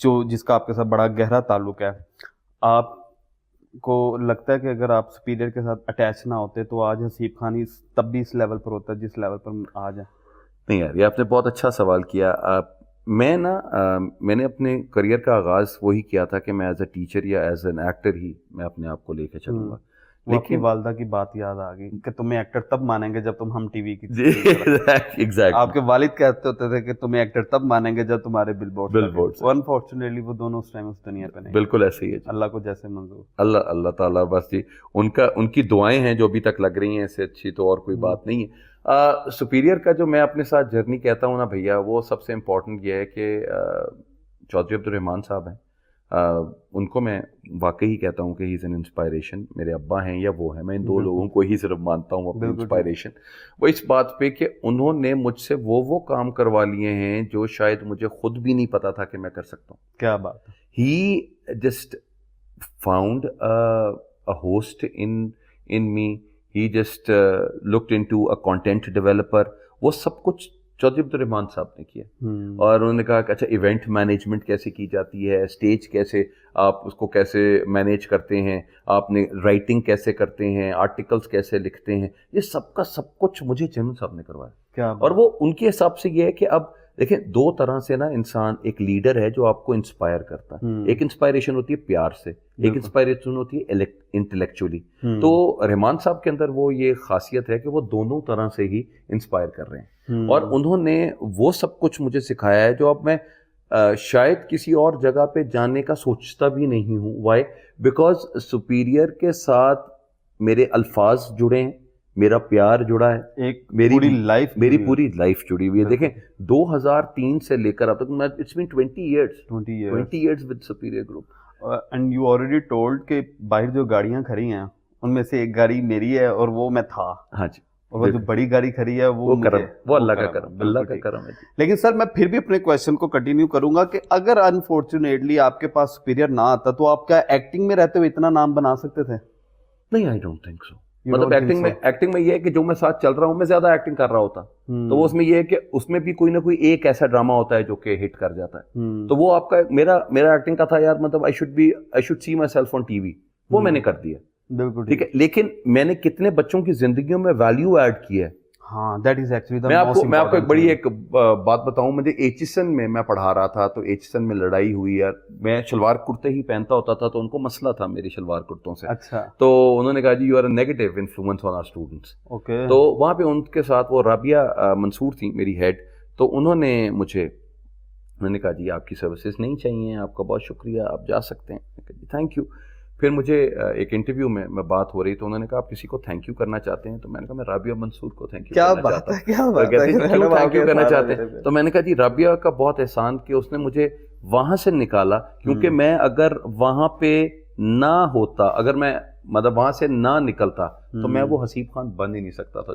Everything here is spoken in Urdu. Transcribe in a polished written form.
جو جس کا آپ کے ساتھ بڑا گہرا تعلق ہے، آپ کو لگتا ہے کہ اگر آپ سپیریئر کے ساتھ اٹیچ نہ ہوتے تو آج حسیب خان تب بھی اس لیول پر ہوتا ہے جس لیول پر آج ہے؟ نہیں یار، یہ آپ نے بہت اچھا سوال کیا. میں نے اپنے کریئر کا آغاز وہی کیا تھا کہ میں ایز اے ٹیچر یا ایز این ایکٹر ہی میں اپنے آپ کو لے کے چلوں گا. لیکن والدہ کی بات یاد آ گئی کہ تمہیں ایکٹر تب مانیں گے جب تم ہم ٹی وی کی. آپ کے والد کہتے ہوتے تھے کہ تمہیں ایکٹر تب مانیں گے جب تمہارے بل بورڈ. انفارچونیٹلی وہ دونوں اس ٹائم اس دنیا پہ نہیں. بالکل ایسے ہی ہے. اللہ کو جیسے منظور. اللہ تعالیٰ بس جی ان کی دعائیں ہیں جو ابھی تک لگ رہی ہیں، اس سے اچھی تو اور کوئی بات نہیں ہے. سپیریئر کا جو میں اپنے ساتھ جرنی کہتا ہوں نا بھیا، وہ سب سے امپورٹنٹ یہ ہے کہ چودھری عبد الرحمان صاحب ہیں، ان کو میں واقعی کہتا ہوں کہ ہی از این انسپائریشن. میرے ابا ہیں یا وہ ہیں، میں ان دو لوگوں کو ہی صرف مانتا ہوں اپنی انسپائریشن. وہ اس بات پہ کہ انہوں نے مجھ سے وہ کام کروا لیے ہیں جو شاید مجھے خود بھی نہیں پتا تھا کہ میں کر سکتا ہوں. کیا بات ہے. He just found a host in me. He just looked into a content developer. وہ سب کچھ چودھری عبد الرحمان صاحب نے کیا. اور انہوں نے کہا کہ اچھا ایونٹ مینجمنٹ کیسے کی جاتی ہے، اسٹیج کیسے آپ اس کو کیسے مینیج کرتے ہیں، آپ نے رائٹنگ کیسے کرتے ہیں، آرٹیکلس کیسے لکھتے ہیں، یہ سب کا سب کچھ مجھے جنرل صاحب نے کروایا. اور وہ ان کے حساب سے یہ ہے کہ اب دیکھیں دو طرح سے نا انسان، ایک لیڈر ہے جو آپ کو انسپائر کرتا ہے، ایک انسپائریشن ہوتی ہے پیار سے، ایک انسپائریشن ہوتی ہے انٹلیکچولی. تو رحمان صاحب کے اندر وہ یہ خاصیت ہے کہ وہ دونوں طرح سے ہی انسپائر کر رہے ہیں، اور انہوں نے وہ سب کچھ مجھے سکھایا ہے جو اب میں شاید کسی اور جگہ پہ جانے کا سوچتا بھی نہیں ہوں. وائی؟ بیکاز سپیریئر کے ساتھ میرے الفاظ جڑے ہیں، میرا پیار جڑا ہے، ایک میری پوری لائف جڑی ہوئی ہے. دیکھیں 2003 سے لے کر اب تک میں it's been 20 years with superior group. And you already told کہ باہر جو گاڑیاں کھڑی ہیں ان میں سے ایک گاڑی میری ہے اور وہ میں تھا. ہاں جی. اور وہ جو بڑی گاڑی کھڑی ہے وہ اللہ کا کرم ہے. لیکن سر میں پھر بھی اپنے کویشچن کو کنٹینیو کروں گا کہ اگر انفارچونیٹلی آپ کے پاس سپیریئر نہ آتا تو آپ کیا ایکٹنگ میں رہتے ہوئے اتنا نام بنا سکتے تھے؟ نہیں، آئی ڈونٹ تھنک سو. مطلب ایکٹنگ میں یہ ہے کہ جو میں ساتھ چل رہا ہوں میں زیادہ ایکٹنگ کر رہا ہوتا تو وہ اس میں یہ ہے کہ اس میں بھی کوئی نہ کوئی ایک ایسا ڈرامہ ہوتا ہے جو کہ ہٹ کر جاتا ہے. تو وہ آپ کا میرا ایکٹنگ کا تھا یار، مطلب I should see my self on T V, وہ میں نے کر دیا. بالکل ٹھیک ہے. لیکن میں نے کتنے بچوں کی زندگیوں میں ویلیو ایڈ کی ہے. ہاں دیٹ از ایکچولی میں آپ کو ایک بڑی ایک بات بتاؤں. مجھے ایچسن میں پڑھا رہا تھا تو ایچسن میں لڑائی ہوئی یار. میں شلوار کرتے ہی پہنتا ہوتا تھا تو ان کو مسئلہ تھا میری شلوار کرتوں سے. اچھا. تو انہوں نے کہا جی you are a negative influence on our students. Okay. تو وہاں پہ ان کے ساتھ وہ رابعہ منصور تھیں میری ہیڈ. تو انہوں نے کہا جی آپ کی سروسز نہیں چاہیے، آپ کا بہت شکریہ، آپ جا سکتے ہیں. Thank you. پھر مجھے ایک انٹرویو میں بات ہو رہی تو انہوں نے کہا آپ کسی کو تھینک یو کرنا چاہتے ہیں؟ تو میں نے کہا میں رابعہ منصور کو تھینک یو کرنا چاہتا ہوں. کیوں تھینک یو کرنا چاہتے ہیں؟ تو میں نے کہا جی رابعہ کا بہت احسان کہ اس نے مجھے وہاں سے نکالا، کیونکہ میں اگر وہاں پہ نہ ہوتا، اگر میں مطلب وہاں سے نہ نکلتا تو میں وہ حسیب خان بن ہی نہیں سکتا تھا